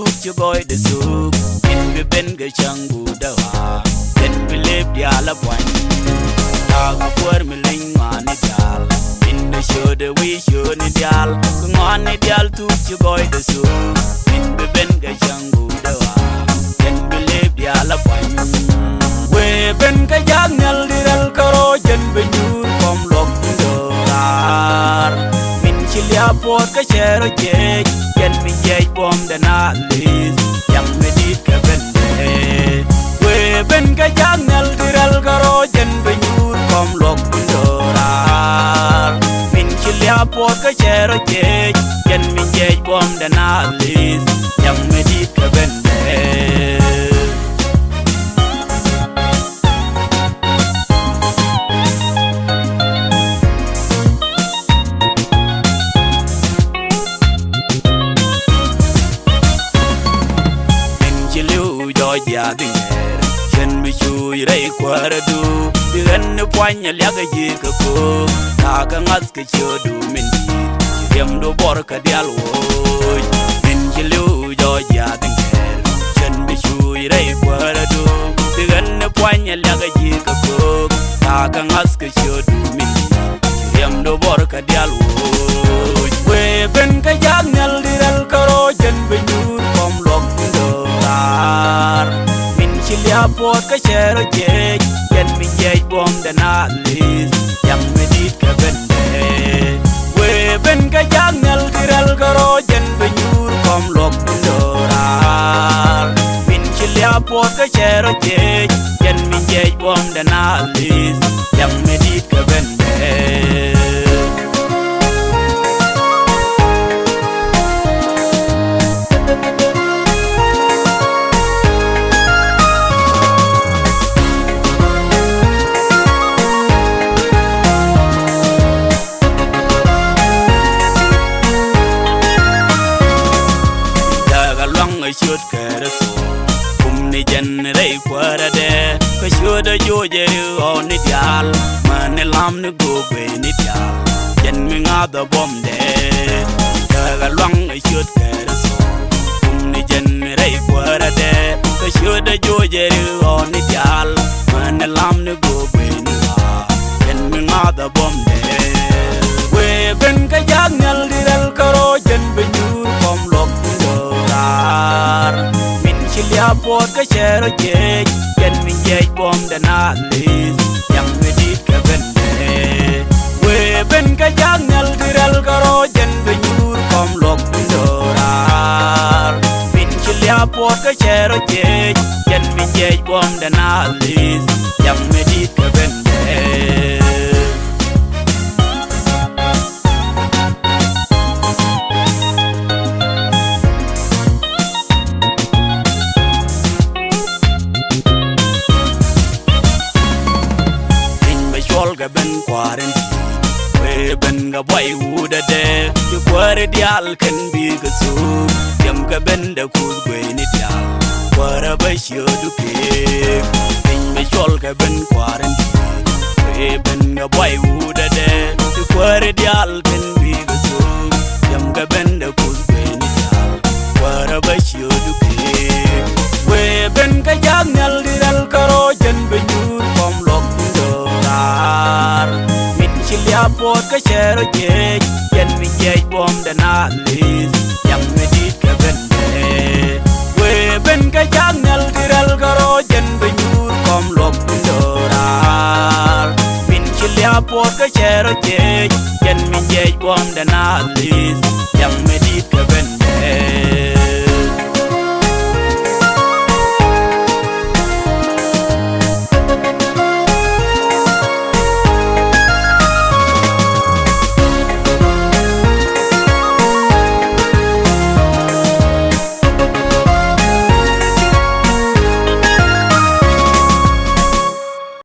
tu cho boy de su in be ben ga changu da wa den be lep dia la point ta ga por me ling mani dal in the show the we show ni dal ngani dal tu cho boy de su in be ben ga changu da wa den be lep dia la point we ben ga yang nyal diral karo jen be nyur kom lok dorar min chilia pot ka chero je jen mi je bom da na lis yang me dit ka bende we ben ga yang nyal diral karo jen be nyur kom lok dorar min chilia pot ka chero je jen mi je bom da na lis yang me dit ka bende ya dinner chen mi chui rei kwara du diren ne kwanya lyaga ji ka ko ta ka ngas ke chodu min di yem do bor ka dial wo min jilu jo ya dinner chen mi chui rei kwara du diren ne kwanya lyaga ji ka ko ta ka ngas ke chodu min di yem do bor ka dial wo we ben ka yang nyal diral karo jen be nyur kom lok dorar chilia pot ka chero je yen mi je bom da na lis yang me dit ka bende we ben ka yang nyal diral karo jen be nyur kom lok dorar min chilia pot ka chero je yen mi je bom da na lis yang me dit ka bende shoot kara so kum ni jen rei kwara de ka shoot jo je on ni dial man lam ne go be ni dial jen mi nga da bom de ka long shoot kara so kum ni jen rei kwara de ka shoot jo je on ni dial man lam ne go be ni jen mi nga da bom de we ben ka yang nyal diral karo jen be nyur kom lok min chilia pot ka chero je yen mi je bom da na lis yang me dit ka bende we ben ka yang nyal diral karo jen be nyur kom lok dorar min chilia pot ka chero je yen mi je bom da na lis yang me dit ka bende ga ben kwaren we ben ga boy wuda de du kware dial kan bi ga su yam ga ben da ku gwe ni dial kwara ba sho du ke bin me chol ga ben kwaren we ben ga boy wuda de du kware dial kan bi ga su yam ga ben da ku gwe ni dial kwara ba sho du ke we ben ga yang nyal diral karo jen be nyur kom lok min chilia pot ka chero je yen mi je bom da na lis yang me dit ka bende we ben ka yang nyal diral karo jen be nyur kom lok dorar min chilia pot ka